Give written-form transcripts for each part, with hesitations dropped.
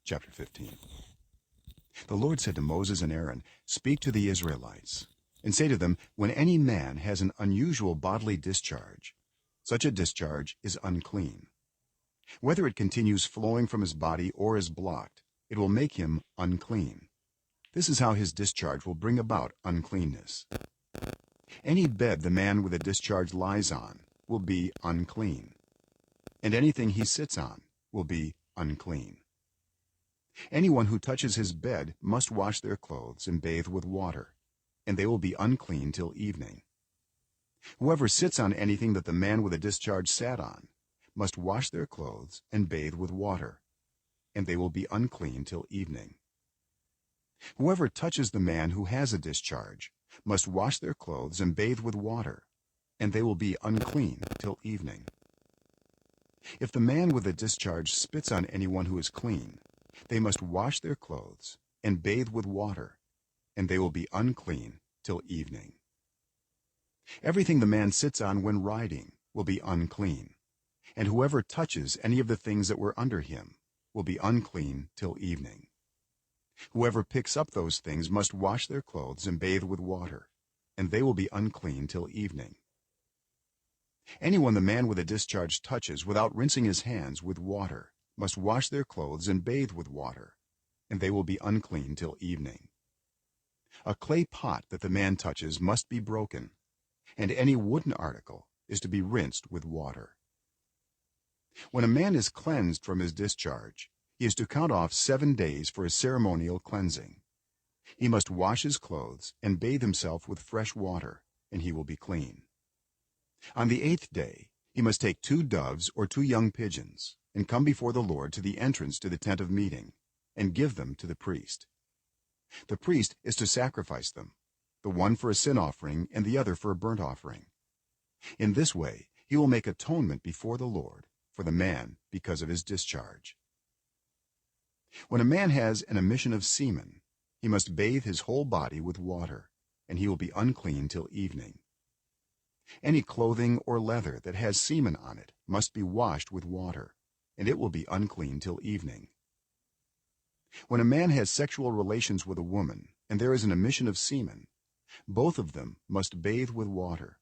Chapter 15. The Lord said to Moses and Aaron, "Speak to the Israelites and say to them, when any man has an unusual bodily discharge, such a discharge is unclean. Whether it continues flowing from his body or is blocked, it will make him unclean. This is how his discharge will bring about uncleanness. Any bed the man with a discharge lies on will be unclean, and anything he sits on will be unclean. Anyone who touches his bed must wash their clothes and bathe with water, and they will be unclean till evening. Whoever sits on anything that the man with a discharge sat on must wash their clothes and bathe with water, and they will be unclean till evening. Whoever touches the man who has a discharge must wash their clothes and bathe with water, and they will be unclean till evening. If the man with a discharge spits on anyone who is clean, they must wash their clothes and bathe with water, and they will be unclean till evening. Everything the man sits on when riding will be unclean, and whoever touches any of the things that were under him will be unclean till evening. Whoever picks up those things must wash their clothes and bathe with water, and they will be unclean till evening. Anyone the man with a discharge touches without rinsing his hands with water must wash their clothes and bathe with water, and they will be unclean till evening. A clay pot that the man touches must be broken, and any wooden article is to be rinsed with water. When a man is cleansed from his discharge, he is to count off 7 days for a ceremonial cleansing. He must wash his clothes and bathe himself with fresh water, and he will be clean. On the 8th day he must take 2 doves or 2 young pigeons and come before the Lord to the entrance to the tent of meeting and give them to the priest. The priest is to sacrifice them, the one for a sin offering and the other for a burnt offering. In this way he will make atonement before the Lord for the man because of his discharge. When a man has an emission of semen, he must bathe his whole body with water, and he will be unclean till evening. Any clothing or leather that has semen on it must be washed with water, and it will be unclean till evening. When a man has sexual relations with a woman and there is an emission of semen, both of them must bathe with water,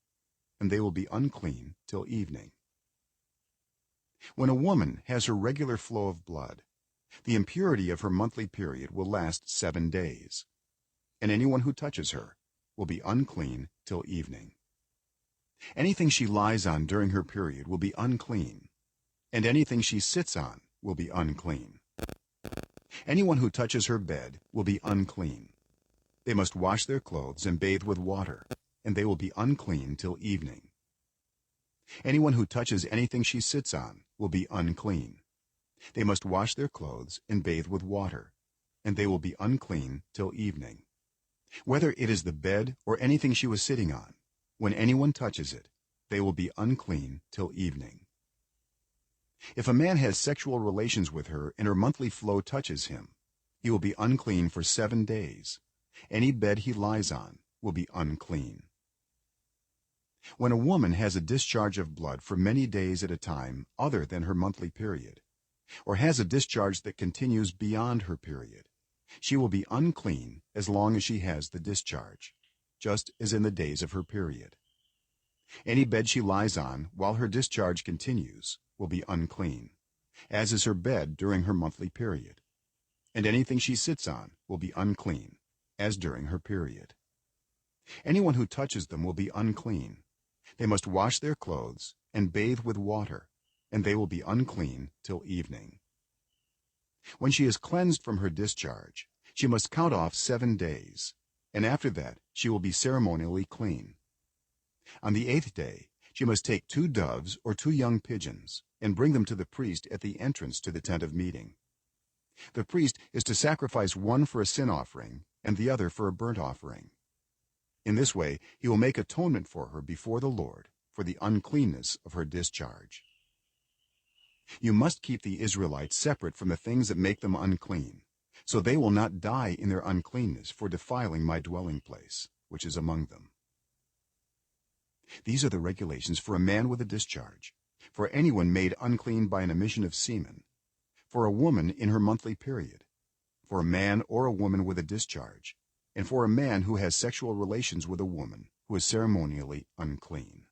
and they will be unclean till evening. When a woman has her regular flow of blood, the impurity of her monthly period will last 7 days, and anyone who touches her will be unclean till evening. Anything she lies on during her period will be unclean, and anything she sits on will be unclean. Anyone who touches her bed will be unclean. They must wash their clothes and bathe with water, and they will be unclean till evening. Anyone who touches anything she sits on will be unclean. They must wash their clothes and bathe with water, and they will be unclean till evening. Whether it is the bed or anything she was sitting on, when anyone touches it, they will be unclean till evening. If a man has sexual relations with her and her monthly flow touches him, he will be unclean for 7 days. Any bed he lies on will be unclean. When a woman has a discharge of blood for many days at a time other than her monthly period, or has a discharge that continues beyond her period, she will be unclean as long as she has the discharge, just as in the days of her period. Any bed she lies on while her discharge continues will be unclean, as is her bed during her monthly period, and anything she sits on will be unclean, as during her period. Anyone who touches them will be unclean. They must wash their clothes and bathe with water, and they will be unclean till evening. When she is cleansed from her discharge, she must count off 7 days, and after that she will be ceremonially clean. On the 8th day she must take 2 doves or 2 young pigeons and bring them to the priest at the entrance to the tent of meeting. The priest is to sacrifice one for a sin offering and the other for a burnt offering. In this way he will make atonement for her before the Lord for the uncleanness of her discharge. You must keep the Israelites separate from the things that make them unclean, so they will not die in their uncleanness for defiling my dwelling place, which is among them. These are the regulations for a man with a discharge, for anyone made unclean by an emission of semen, for a woman in her monthly period, for a man or a woman with a discharge, and for a man who has sexual relations with a woman who is ceremonially unclean.